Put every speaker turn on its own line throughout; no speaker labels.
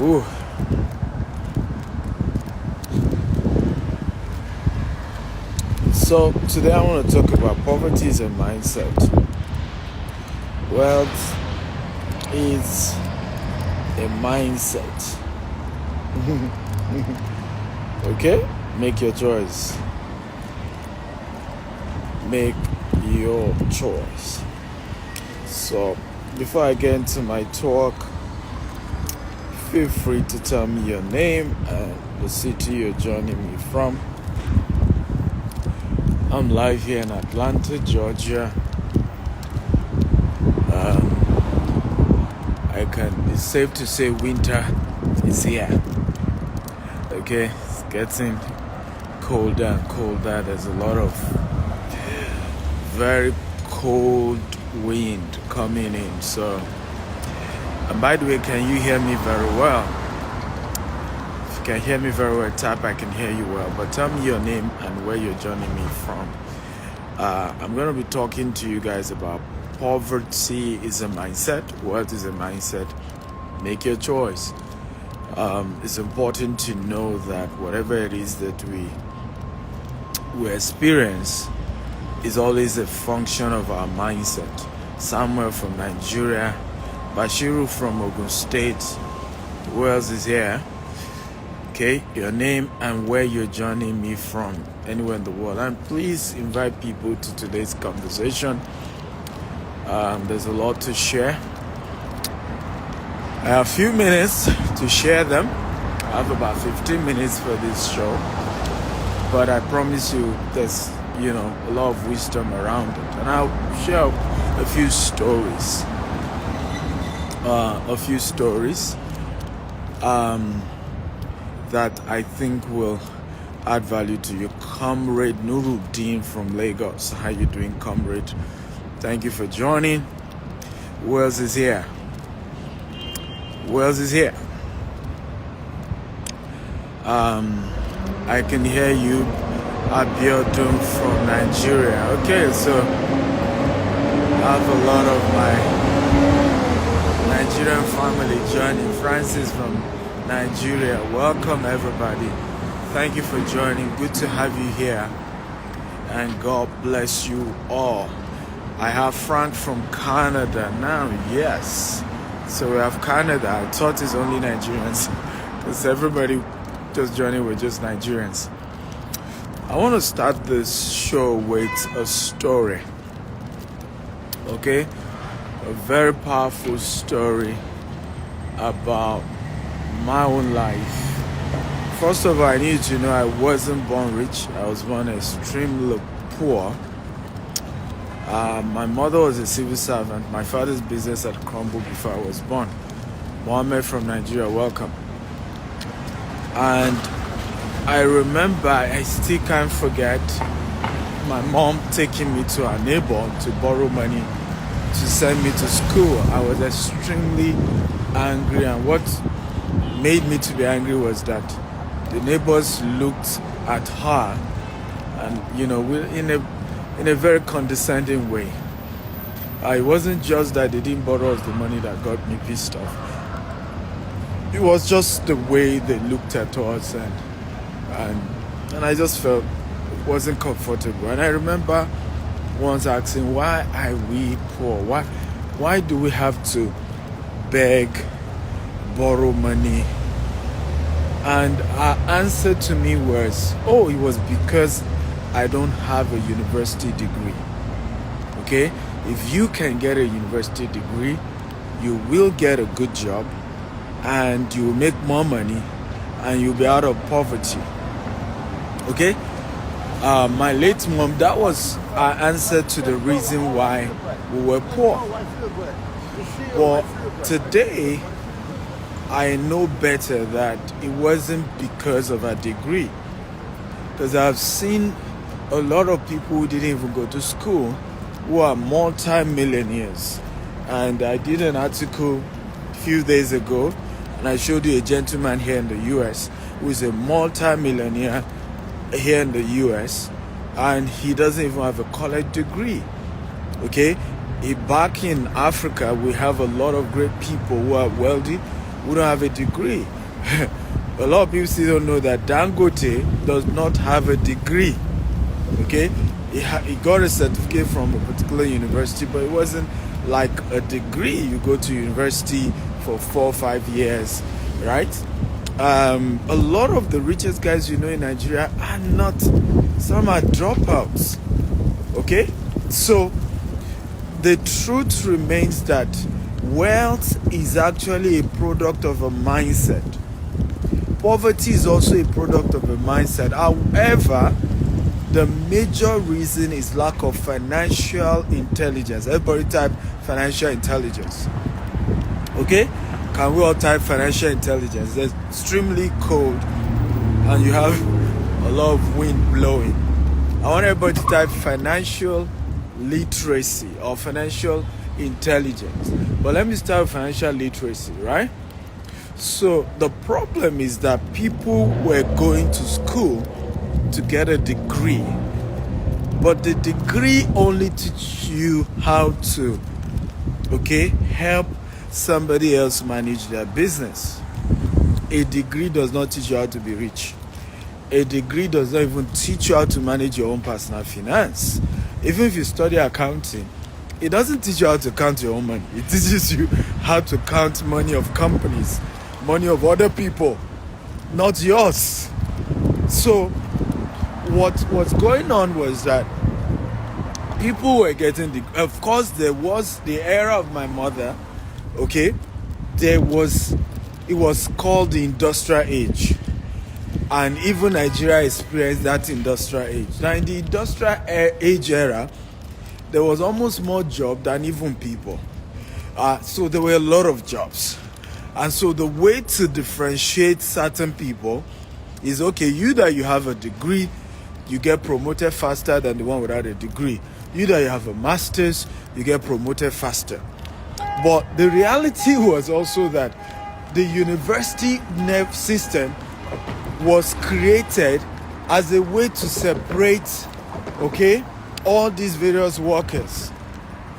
Ooh. So today I want to talk about poverty is a mindset. Wealth is a mindset. Okay? Make your choice. Make your choice. So before I get into my talk, feel free to tell me your name and the city you're joining me from. I'm live here in Atlanta, Georgia. It's safe to say winter is here. Okay, it's getting colder and colder. There's a lot of very cold wind coming in. So, and by the way, can you hear me very well? If you can hear me very well, tap I can hear you well. But tell me your name and where you're joining me from. I'm going to be talking to you guys about poverty is a mindset. Wealth is a mindset. Make your choice. It's important to know that whatever it is that we experience is always a function of our mindset. Samuel from Nigeria, Bashiru from Ogun State. Who else is here? Okay, your name and where you're joining me from, anywhere in the world. And please invite people to today's conversation. There's a lot to share. I have a few minutes to share them. I have about 15 minutes for this show. But I promise you there's, a lot of wisdom around it. And I'll share a few stories. That I think will add value to you. Comrade Nuruddin from Lagos. How you doing, comrade? Thank you for joining. Who else is here? I can hear you, Abiodun from Nigeria. Okay, so I have a lot of my Nigerian family joining. Francis from Nigeria. Welcome, everybody. Thank you for joining. Good to have you here. And God bless you all. I have Frank from Canada now. Yes. So we have Canada. I thought it's only Nigerians. Because everybody just joining with just Nigerians. I want to start this show with a story. Okay? A very powerful story about my own life. First of all, I need to know I wasn't born rich. I was born extremely poor. My mother was a civil servant. My father's business had crumbled before I was born. Mohammed from Nigeria, welcome. And I remember, I still can't forget my mom taking me to her neighbor to borrow money to send me to school. I was extremely angry, and what made me to be angry was that the neighbors looked at her and in a very condescending way. It wasn't just that they didn't borrow us the money that got me pissed off. It was just the way they looked at us, and I just felt it wasn't comfortable. And I remember once asking, why are we poor? Why do we have to beg, borrow money? And her answer to me was, it was because I don't have a university degree. Okay? If you can get a university degree, you will get a good job and you will make more money and you'll be out of poverty. Okay? My late mom, that was our answer to the reason why we were poor. But today, I know better that it wasn't because of a degree. Because I've seen a lot of people who didn't even go to school who are multi-millionaires. And I did an article a few days ago, and I showed you a gentleman here in the US who is a multi-millionaire here in the US, and he doesn't even have a college degree. Okay? Back in Africa, we have a lot of great people who are wealthy, We don't have a degree. A lot of people still don't know that Dangote does not have a degree. Okay, he got a certificate from a particular university, but it wasn't like a degree. You go to university for 4 or 5 years, right? A lot of the richest guys you know in Nigeria are not. Some are dropouts. Okay, so the truth remains that wealth is actually a product of a mindset. Poverty is also a product of a mindset. However, the major reason is lack of financial intelligence. Everybody type financial intelligence. Okay? Can we all type financial intelligence? It's extremely cold and you have a lot of wind blowing. I want everybody to type financial literacy or financial intelligence. But let me start with financial literacy, right? So the problem is that people were going to school to get a degree, but the degree only teaches you how to, okay, help somebody else manage their business. A degree does not teach you how to be rich. A degree does not even teach you how to manage your own personal finance. Even if you study accounting, it doesn't teach you how to count your own money. It teaches you how to count money of companies, money of other people, not yours. So what's going on was that people were getting of course there was the era of my mother, okay, it was called the industrial age, and even Nigeria experienced that industrial age. Now in the industrial age era, there was almost more job than even people, so there were a lot of jobs. And so the way to differentiate certain people is, okay, you that you have a degree, you get promoted faster than the one without a degree. You that you have a master's, you get promoted faster. But the reality was also that the university system was created as a way to separate, okay, all these various workers.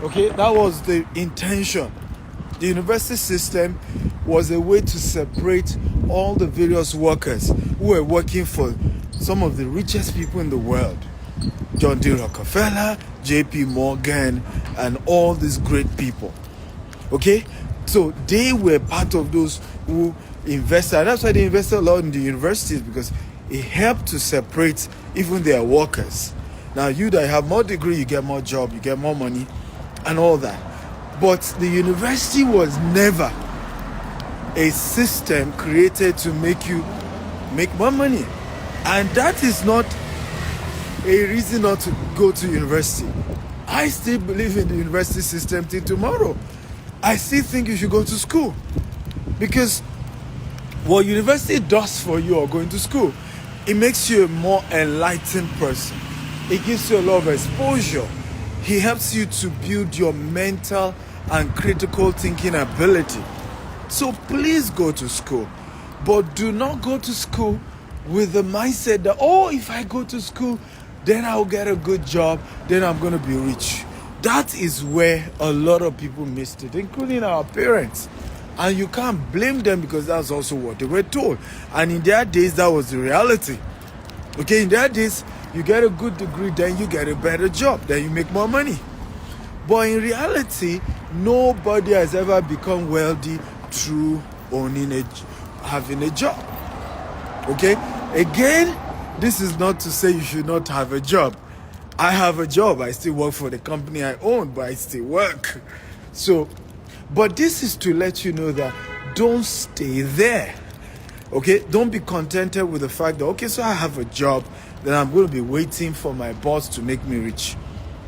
Okay, that was the intention. The university system was a way to separate all the various workers who were working for some of the richest people in the world. John D. Rockefeller, J.P. Morgan, and all these great people. Okay? So they were part of those who invested. And that's why they invested a lot in the universities, because it helped to separate even their workers. Now, you that have more degree, you get more job, you get more money, and all that. But the university was never a system created to make you make more money. And that is not a reason not to go to university. I still believe in the university system till tomorrow. I still think you should go to school, because what university does for you or going to school, it makes you a more enlightened person. It gives you a lot of exposure. It helps you to build your mental and critical thinking ability. So please go to school, but do not go to school with the mindset that, oh, if I go to school, then I'll get a good job, then I'm going to be rich. That is where a lot of people missed it, including our parents. And you can't blame them, because that's also what they were told. And in their days, that was the reality. Okay, in their days, you get a good degree, then you get a better job, then you make more money. But in reality, nobody has ever become wealthy through having a job. Okay? Again, this is not to say you should not have a job. I have a job. I still work for the company I own, but I still work. So, but this is to let you know that don't stay there. Okay? Don't be contented with the fact that, okay, so I have a job, then I'm going to be waiting for my boss to make me rich.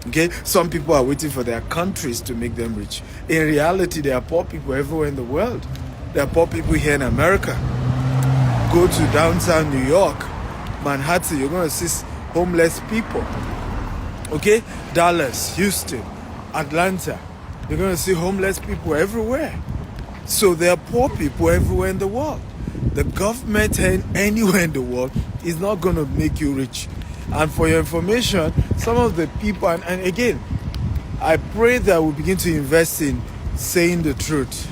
Okay? Some people are waiting for their countries to make them rich. In reality, there are poor people everywhere in the world. There are poor people here in America. Go to downtown New York, Manhattan, you're going to see homeless people. Okay? Dallas, Houston, Atlanta, you're going to see homeless people everywhere. So there are poor people everywhere in the world. The government anywhere in the world is not going to make you rich. And for your information, some of the people, and again, I pray that we begin to invest in saying the truth.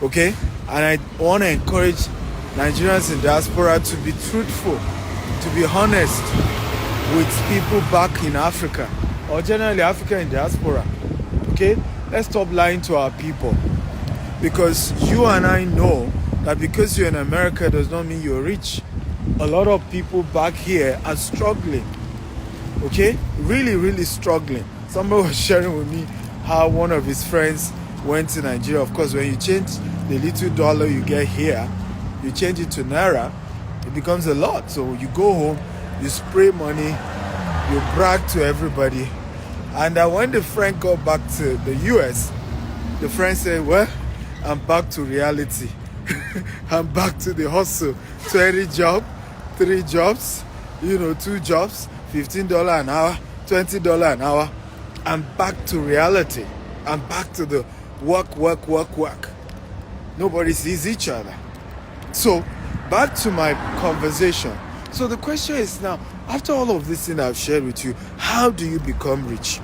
Okay? And I want to encourage Nigerians in diaspora to be truthful, to be honest with people back in Africa, or generally Africa in diaspora. Okay? Let's stop lying to our people. Because you and I know that because you're in America does not mean you're rich. A lot of people back here are struggling. Okay? Really, really struggling. Somebody was sharing with me how one of his friends went to Nigeria. Of course, when you change the little dollar you get here, you change it to Naira, it becomes a lot. So you go home, you spray money, you brag to everybody. And when the friend got back to the US, the friend said, well, I'm back to reality. I'm back to the hustle. 20 job, 3 jobs, 2 jobs, $15 an hour, $20 an hour. I'm back to reality. I'm back to the work. Nobody sees each other. So, back to my conversation. So the question is now, after all of this thing I've shared with you, how do you become rich?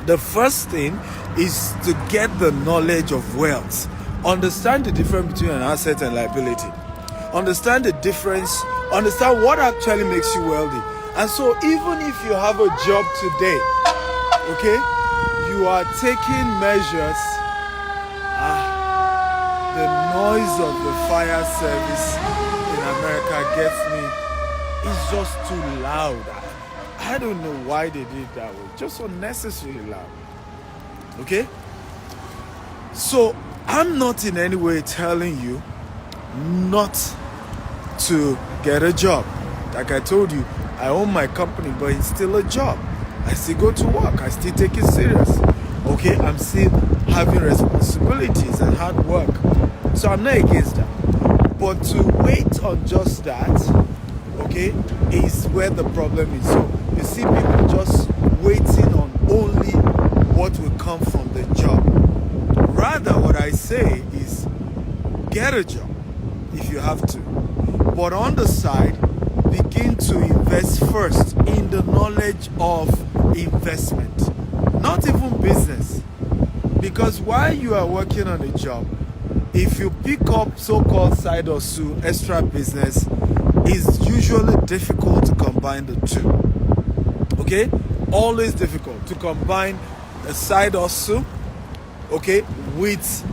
The first thing is to get the knowledge of wealth. Understand the difference between an asset and liability. Understand the difference. Understand what actually makes you wealthy. And so even if you have a job today, okay, you are taking measures. The noise of the fire service in America gets me. It's just too loud. I don't know why they did it that way. Just unnecessarily loud. Okay? So, I'm not in any way telling you not to get a job. Like I told you, I own my company, but it's still a job. I still go to work. I still take it serious. Okay? I'm still having responsibilities and hard work. So I'm not against that. But to wait on just that, okay, is where the problem is. So you see people just waiting on only what will come from the job. Rather, what I say is get a job if you have to. But on the side, begin to invest first in the knowledge of investment. Not even business. Because while you are working on a job, if you pick up so-called side hustle, extra business, it's usually difficult to combine the two. Okay? Always difficult to combine a side hustle, okay, with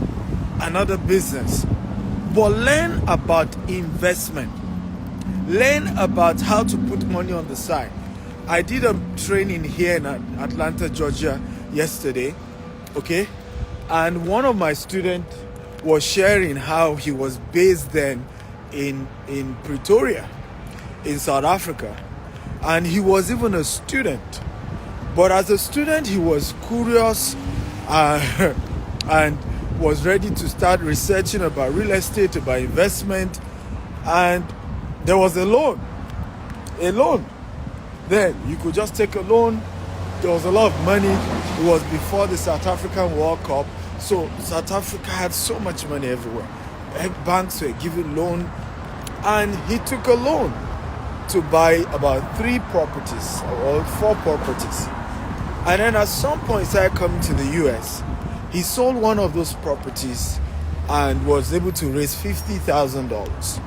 another business. But learn about investment. Learn about how to put money on the side. I did a training here in Atlanta, Georgia yesterday, okay? And one of my students was sharing how he was based then in Pretoria, in South Africa. And he was even a student. But as a student, he was curious and was ready to start researching about real estate, about investment. And there was a loan. Then you could just take a loan. There was a lot of money. It was before the South African World Cup. So South Africa had so much money everywhere. Banks were giving loan. And he took a loan to buy about 3 properties or 4 properties. And then at some point he started coming to the US. He sold one of those properties and was able to raise $50,000.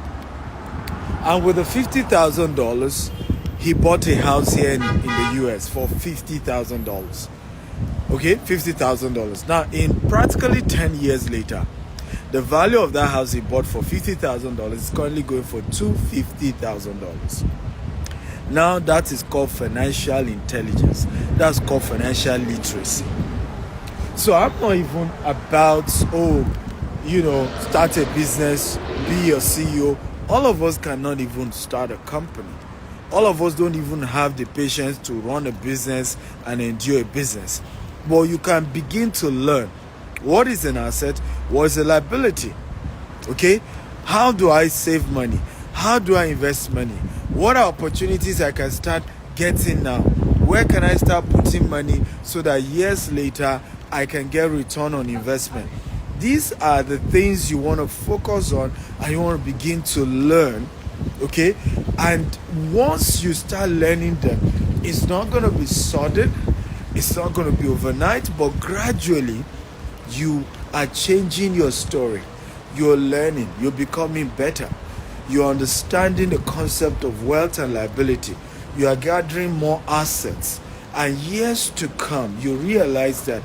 And with the $50,000, he bought a house here in the US for $50,000. Okay, $50,000. Now, in practically 10 years later, the value of that house he bought for $50,000 is currently going for $250,000. Now, that is called financial intelligence. That's called financial literacy. So I'm not even about, start a business, be a CEO. All of us cannot even start a company. All of us don't even have the patience to run a business and endure a business. But you can begin to learn what is an asset, what is a liability. Okay? How do I save money? How do I invest money? What are opportunities I can start getting now? Where can I start putting money so that years later I can get return on investment? These are the things you want to focus on and you want to begin to learn. Okay? And once you start learning them, it's not going to be sudden. It's not going to be overnight, but gradually you are changing your story. You're learning, you're becoming better. You're understanding the concept of wealth and liability. You are gathering more assets. And years to come, you realize that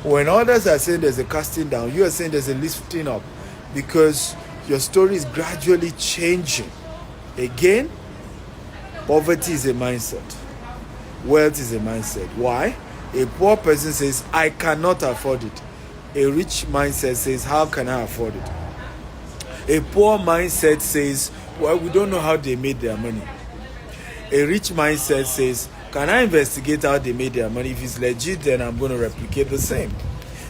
when others are saying there's a casting down, you are saying there's a lifting up, because your story is gradually changing. Again, poverty is a mindset. Wealth is a mindset. Why? A poor person says, I cannot afford it. A rich mindset says, how can I afford it? A poor mindset says, well, we don't know how they made their money. A rich mindset says, can I investigate how they made their money? If it's legit, then I'm going to replicate the same.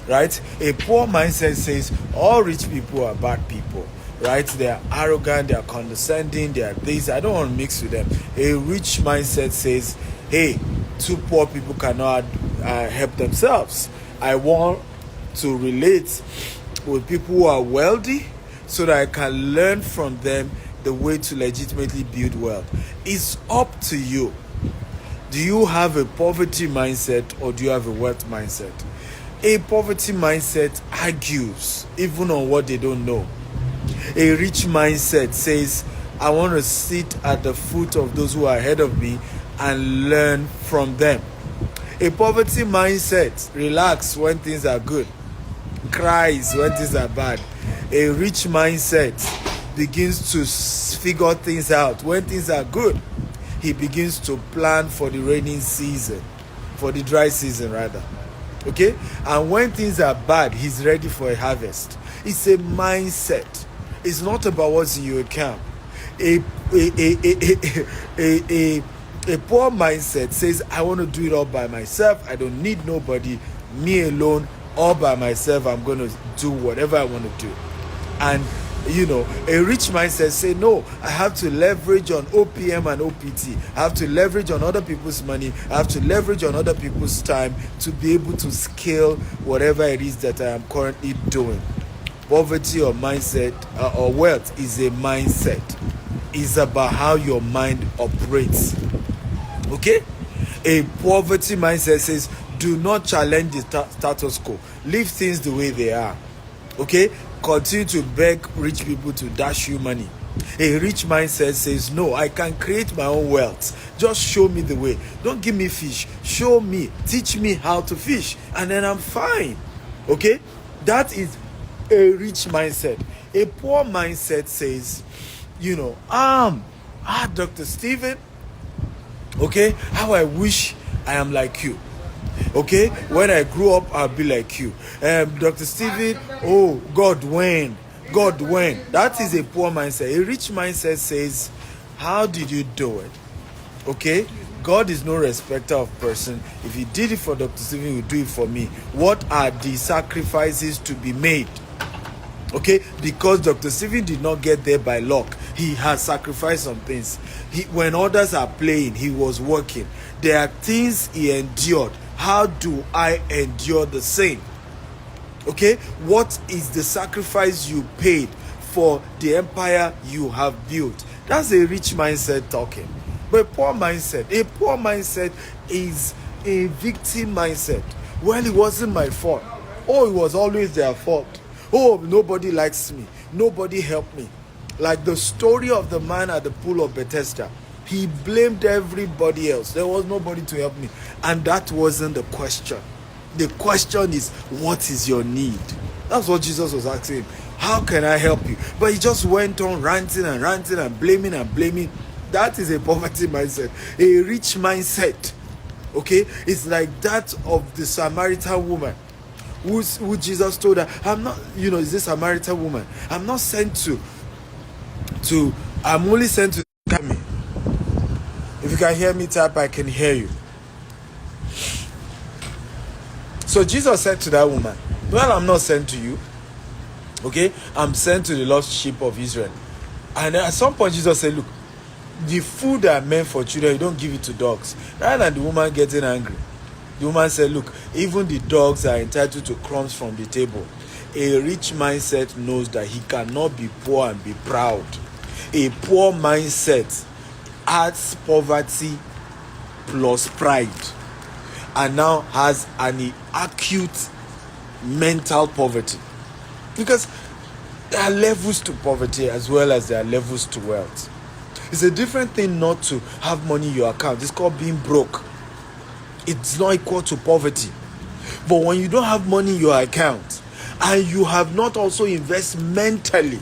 Right? A poor mindset says, all rich people are bad people. Right? They are arrogant, they are condescending, they are this. I don't want to mix with them. A rich mindset says, hey, two poor people cannot help themselves. I want to relate with people who are wealthy so that I can learn from them the way to legitimately build wealth. It's up to you. Do you have a poverty mindset or do you have a wealth mindset? A poverty mindset argues even on what they don't know. A rich mindset says, I want to sit at the foot of those who are ahead of me and learn from them. A poverty mindset relax when things are good, cries when things are bad. A rich mindset begins to figure things out. When things are good, he begins to plan for the rainy season, for the dry season rather. Okay? And when things are bad, he's ready for a harvest. It's a mindset. It's not about what's in your account. A poor mindset says, I want to do it all by myself. I don't need nobody. Me alone, all by myself. I'm going to do whatever I want to do. And a rich mindset say, no, I have to leverage on OPM and OPT. I have to leverage on other people's money. I have to leverage on other people's time to be able to scale whatever it is that I am currently doing. Poverty or mindset or wealth is a mindset. It's about how your mind operates. Okay? A poverty mindset says, do not challenge the status quo. Leave things the way they are. Okay? Continue to beg rich people to dash you money. A rich mindset says, no, I can create my own wealth. Just show me the way. Don't give me fish. Show me. Teach me how to fish. And then I'm fine. Okay? That is a rich mindset. A poor mindset says, Dr. Stephen, okay, how I wish I am like you. Okay, when I grow up, I'll be like you. Dr. Stephen, oh, God, when? That is a poor mindset. A rich mindset says, how did you do it? Okay, God is no respecter of person. If he did it for Dr. Stephen, he will do it for me. What are the sacrifices to be made? Okay, because Dr. Stephen did not get there by luck. He has sacrificed some things. When others are playing, he was working. There are things he endured. How do I endure the same? Okay, what is the sacrifice you paid for the empire you have built? That's a rich mindset talking. But a poor mindset is a victim mindset. Well, it wasn't my fault. Oh, it was always their fault. Oh, nobody likes me. Nobody helped me. Like the story of the man at the pool of Bethesda. He blamed everybody else. There was nobody to help me. And that wasn't the question. The question is, what is your need? That's what Jesus was asking him. How can I help you? But he just went on ranting and blaming. That is a poverty mindset. A rich mindset. Okay? It's like that of the Samaritan woman. Who Jesus told her, I'm not, is this Samaritan woman? I'm not sent I'm only sent to help me. If you can hear me type, I can hear you. So Jesus said to that woman, well, I'm not sent to you. Okay? I'm sent to the lost sheep of Israel. And at some point, Jesus said, look, the food that are meant for children, you don't give it to dogs. Rather than the woman getting angry, the woman said, look, even the dogs are entitled to crumbs from the table. A rich mindset knows that he cannot be poor and be proud. A poor mindset adds poverty plus pride and now has an acute mental poverty. Because There are levels to poverty as well as there are levels to wealth. It's a different thing not to have money in your account. It's called being broke. It's not equal to poverty. But when you don't have money in your account and you have not also invest mentally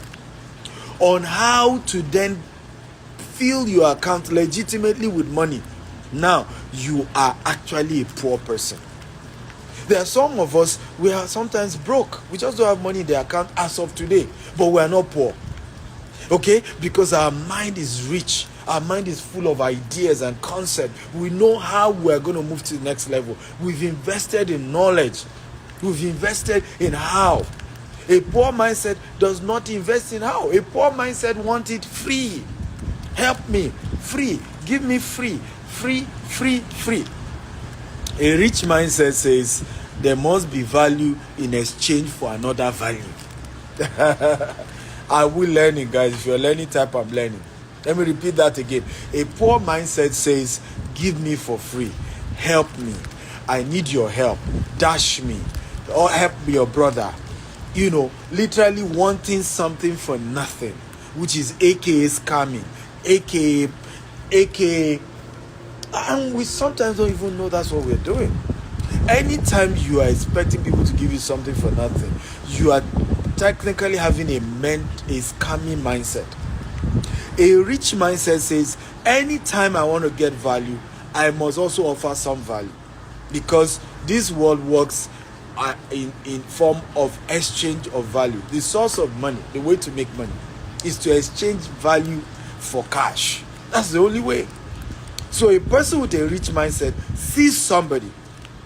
on how to then fill your account legitimately with money, now you are actually a poor person. There are some of us, we are sometimes broke. We just don't have money in the account as of today, but we are not poor. Okay? Because our mind is rich. Our mind is full of ideas and concepts. We know how we are going to move to the next level. We've invested in knowledge. We've invested in how. A poor mindset does not invest in how. A poor mindset wants it free. Help me. Free. Give me free. Free, free, free. A rich mindset says there must be value in exchange for another value. Are we learning, guys? If you're learning, type I'm learning. Let me repeat that again. A poor mindset says, give me for free. Help me. I need your help. Dash me. Or help me, your brother. Literally wanting something for nothing, which is aka scamming, aka, and we sometimes don't even know that's what we're doing. Anytime you are expecting people to give you something for nothing, you are technically having a scamming mindset. A rich mindset says, anytime I want to get value, I must also offer some value, because this world works in form of exchange of value. The source of money, the way to make money, is to exchange value for cash. That's the only way. So a person with a rich mindset sees somebody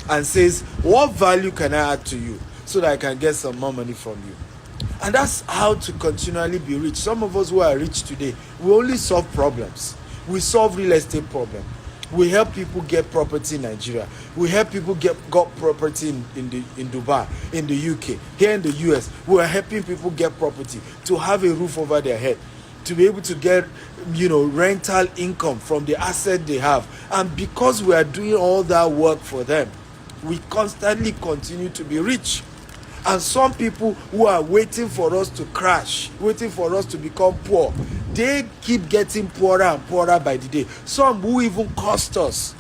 and says, what value can I add to you so that I can get some more money from you? And that's how to continually be rich. Some of us who are rich today, we only solve problems. We solve real estate problems. We help people get property in Nigeria. We help people got property in Dubai, in the UK, here in the US. We are helping people get property, to have a roof over their head, to be able to get rental income from the asset they have. And because we are doing all that work for them, we constantly continue to be rich. And some people who are waiting for us to crash, waiting for us to become poor, they keep getting poorer and poorer by the day. Some who even cost us,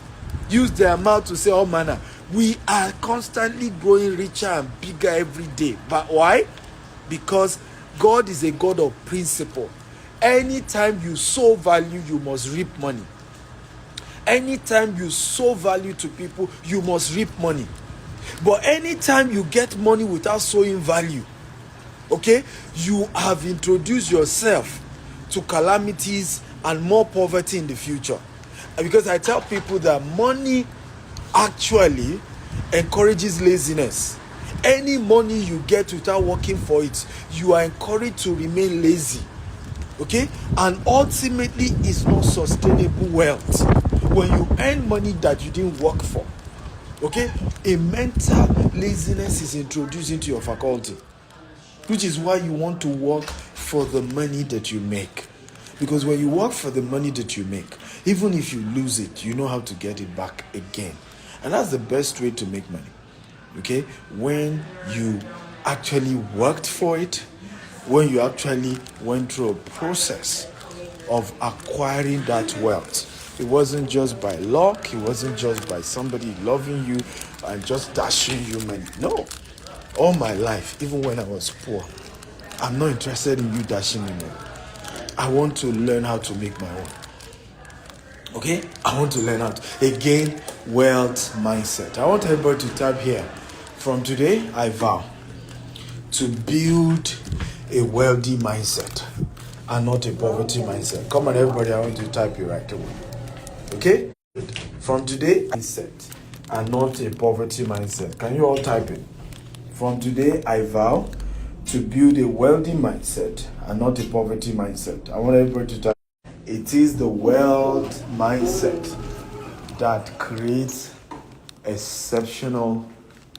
use their mouth to say all manner. We are constantly growing richer and bigger every day. But why? Because God is a God of principle. Anytime you sow value, you must reap money. Anytime you sow value to people, you must reap money. But anytime you get money without sowing value, okay, you have introduced yourself to calamities and more poverty in the future. Because I tell people that money actually encourages laziness. Any money you get without working for it, you are encouraged to remain lazy. Okay? And ultimately, it's not sustainable wealth. When you earn money that you didn't work for, okay, a mental laziness is introduced into your faculty, which is why you want to work for the money that you make. Because when you work for the money that you make, even if you lose it, you know how to get it back again. And that's the best way to make money. Okay? When you actually worked for it, when you actually went through a process of acquiring that wealth. It wasn't just by luck. It wasn't just by somebody loving you and just dashing you money. No. All my life, even when I was poor, I'm not interested in you dashing me money. I want to learn how to make my own. Okay? I want to learn how to. Again, wealth mindset. I want everybody to type here. From today, I vow to build a wealthy mindset and not a poverty mindset. Come on, everybody, I want you to type it right away. Okay? From today, mindset and not a poverty mindset. Can you all type it? From today, I vow to build a wealthy mindset and not a poverty mindset. I want everybody to type. It is the wealth mindset that creates exceptional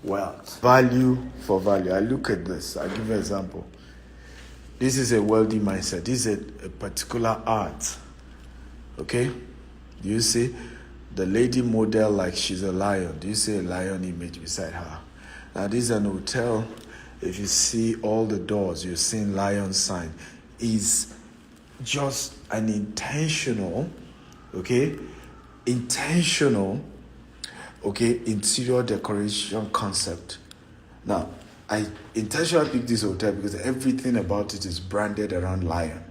wealth. Value for value. I look at this. I'll give you an example. This is a wealthy mindset. This is a particular art. Okay? Do you see the lady model like she's a lion? Do you see a lion image beside her? Now this is an hotel, if you see all the doors, you're seeing lion sign, is just an intentional, interior decoration concept. Now, I intentionally picked this hotel because everything about it is branded around lion.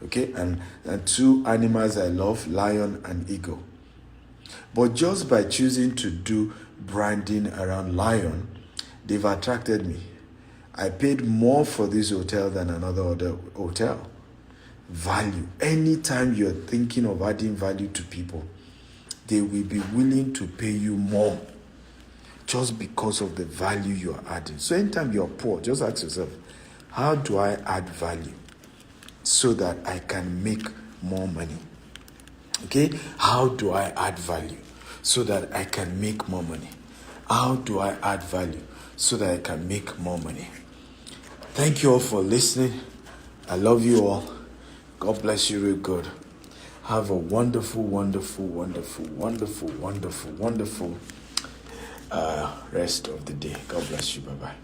And two animals I love, lion and eagle. But just by choosing to do branding around lion, they've attracted me. I paid more for this hotel than another hotel. Value. Anytime you're thinking of adding value to people, they will be willing to pay you more just because of the value you're adding. So anytime you're poor, just ask yourself, how do I add value so that I can make more money? How do I add value so that I can make more money? How do I add value so that I can make more money? Thank you all for listening. I love you all. God bless you real good. Have a wonderful, wonderful, wonderful, wonderful, wonderful, wonderful rest of the day. God bless you. Bye-bye.